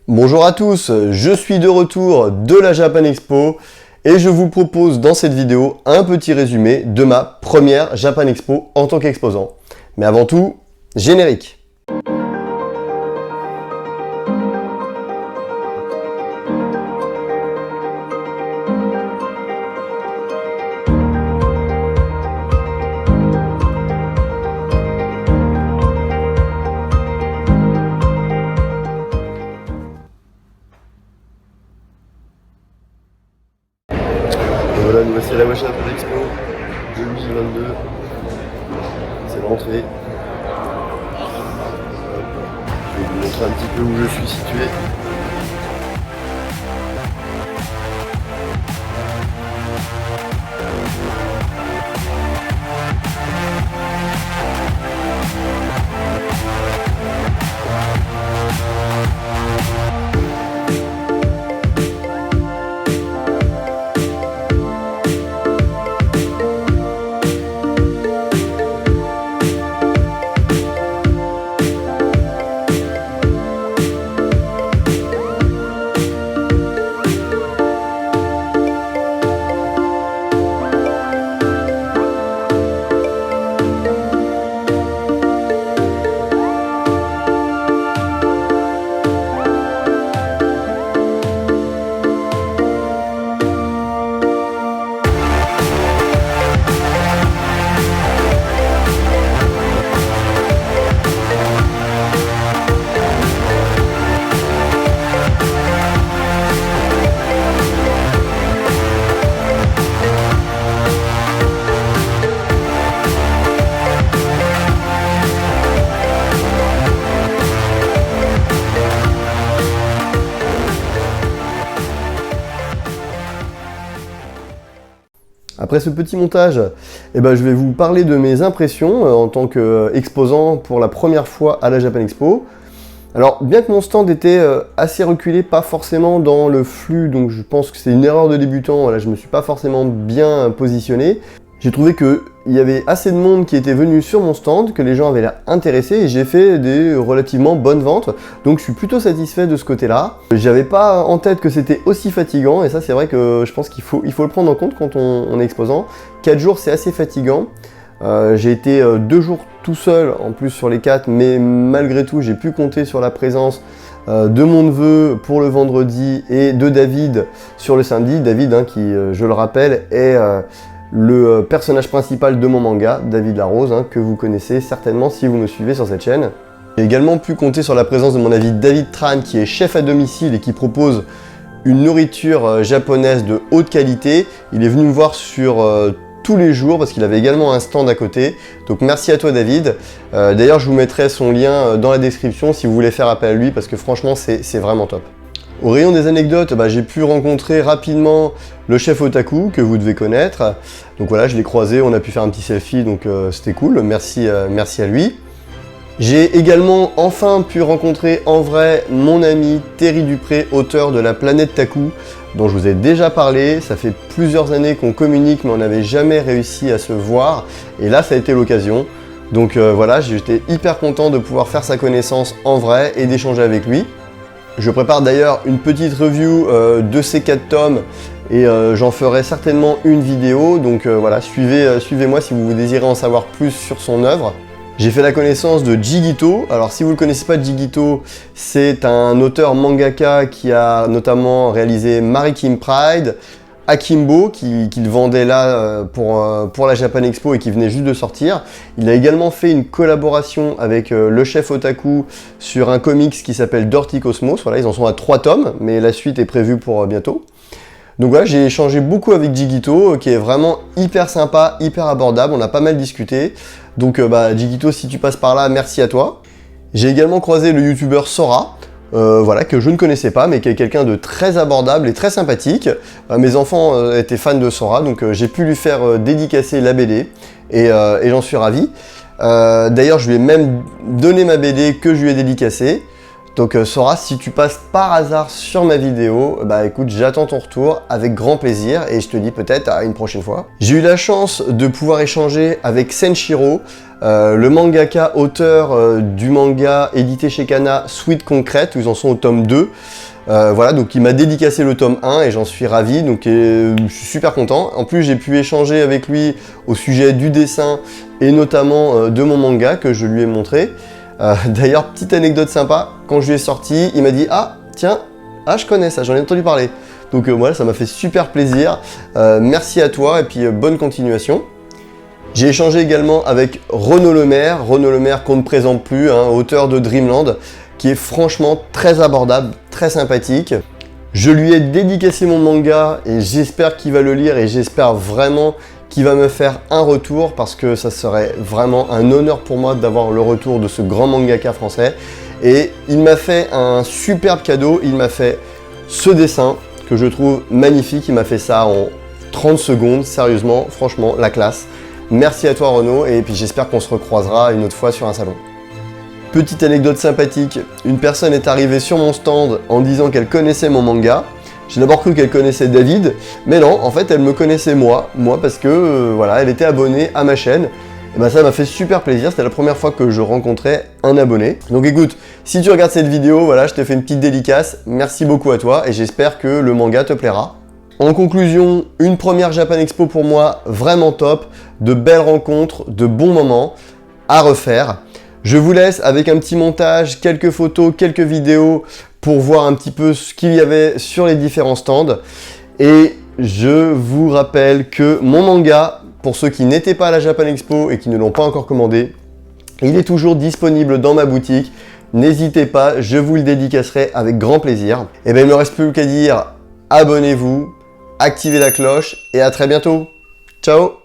Bonjour à tous, je suis de retour de la Japan Expo et je vous propose dans cette vidéo un petit résumé de ma première Japan Expo en tant qu'exposant. Mais avant tout, générique. Voilà, nous voici à la Japan Expo 2022. C'est l'entrée. Je vais vous montrer un petit peu où je suis situé. Après ce petit montage, je vais vous parler de mes impressions en tant qu'exposant pour la première fois à la Japan Expo. Alors, bien que mon stand était assez reculé, pas forcément dans le flux, donc je pense que c'est une erreur de débutant, voilà, je me suis pas forcément bien positionné. J'ai trouvé qu'il y avait assez de monde qui était venu sur mon stand, que les gens avaient l'air intéressés et j'ai fait des relativement bonnes ventes. Donc je suis plutôt satisfait de ce côté-là. J'avais pas en tête que c'était aussi fatigant et ça c'est vrai que je pense qu'il faut le prendre en compte quand on est exposant. 4 jours c'est assez fatigant. J'ai été 2 jours tout seul en plus sur les 4, mais malgré tout j'ai pu compter sur la présence de mon neveu pour le vendredi et de David sur le samedi. David qui, je le rappelle, est le personnage principal de mon manga, David Larose, que vous connaissez certainement si vous me suivez sur cette chaîne. J'ai également pu compter sur la présence de mon ami David Tran, qui est chef à domicile et qui propose une nourriture japonaise de haute qualité. Il est venu me voir sur tous les jours parce qu'il avait également un stand à côté. Donc merci à toi David. D'ailleurs je vous mettrai son lien dans la description si vous voulez faire appel à lui parce que franchement c'est vraiment top. Au rayon des anecdotes, j'ai pu rencontrer rapidement le chef otaku que vous devez connaître. Donc voilà, je l'ai croisé, on a pu faire un petit selfie, donc c'était cool, merci à lui. J'ai également enfin pu rencontrer en vrai mon ami Terry Dupré, auteur de La Planète Taku, dont je vous ai déjà parlé. Ça fait plusieurs années qu'on communique, mais on n'avait jamais réussi à se voir. Et là, ça a été l'occasion. Donc voilà, j'étais hyper content de pouvoir faire sa connaissance en vrai et d'échanger avec lui. Je prépare d'ailleurs une petite review de ces 4 tomes et j'en ferai certainement une vidéo. Donc voilà, suivez-moi si vous désirez en savoir plus sur son œuvre. J'ai fait la connaissance de Jigito. Alors si vous ne le connaissez pas, Jigito, c'est un auteur mangaka qui a notamment réalisé Maritime Pride, Akimbo, qu'il vendait là pour la Japan Expo et qui venait juste de sortir. Il a également fait une collaboration avec le chef otaku sur un comics qui s'appelle Dirty Cosmos. Voilà, ils en sont à 3 tomes, mais la suite est prévue pour bientôt. Donc voilà, j'ai échangé beaucoup avec Jigito, qui est vraiment hyper sympa, hyper abordable, on a pas mal discuté. Donc Jigito, si tu passes par là, merci à toi. J'ai également croisé le youtubeur Sora, voilà, que je ne connaissais pas, mais qui est quelqu'un de très abordable et très sympathique. Mes enfants étaient fans de Sora, donc j'ai pu lui faire dédicacer la BD, et j'en suis ravi. D'ailleurs, je lui ai même donné ma BD que je lui ai dédicacée. Donc Sora, si tu passes par hasard sur ma vidéo, bah écoute, j'attends ton retour avec grand plaisir et je te dis peut-être à une prochaine fois. J'ai eu la chance de pouvoir échanger avec Senshiro, le mangaka auteur du manga édité chez Kana Sweet Concrete, où ils en sont au tome 2. Voilà, donc il m'a dédicacé le tome 1 et j'en suis ravi, donc je suis super content. En plus, j'ai pu échanger avec lui au sujet du dessin et notamment de mon manga que je lui ai montré. D'ailleurs, petite anecdote sympa, quand je lui ai sorti, il m'a dit « Ah, tiens, je connais ça, j'en ai entendu parler ». Donc voilà, ça m'a fait super plaisir. Merci à toi et puis bonne continuation. J'ai échangé également avec Renaud Lemaire qu'on ne présente plus, hein, auteur de Dreamland, qui est franchement très abordable, très sympathique. Je lui ai dédicacé mon manga et j'espère qu'il va le lire et j'espère vraiment qu'il va me faire un retour parce que ça serait vraiment un honneur pour moi d'avoir le retour de ce grand mangaka français. Et il m'a fait un superbe cadeau, il m'a fait ce dessin que je trouve magnifique, il m'a fait ça en 30 secondes, sérieusement, franchement, la classe. Merci à toi Renaud et puis j'espère qu'on se recroisera une autre fois sur un salon. Petite anecdote sympathique, une personne est arrivée sur mon stand en disant qu'elle connaissait mon manga. J'ai d'abord cru qu'elle connaissait David, mais non, en fait elle me connaissait moi parce que voilà, elle était abonnée à ma chaîne. Et ben ça m'a fait super plaisir, c'était la première fois que je rencontrais un abonné. Donc écoute, si tu regardes cette vidéo, voilà, je te fais une petite dédicace, merci beaucoup à toi et j'espère que le manga te plaira. En conclusion, une première Japan Expo pour moi vraiment top, de belles rencontres, de bons moments à refaire. Je vous laisse avec un petit montage, quelques photos, quelques vidéos pour voir un petit peu ce qu'il y avait sur les différents stands. Et je vous rappelle que mon manga, pour ceux qui n'étaient pas à la Japan Expo et qui ne l'ont pas encore commandé, il est toujours disponible dans ma boutique. N'hésitez pas, je vous le dédicacerai avec grand plaisir. Et bien il ne me reste plus qu'à dire abonnez-vous, activez la cloche et à très bientôt. Ciao!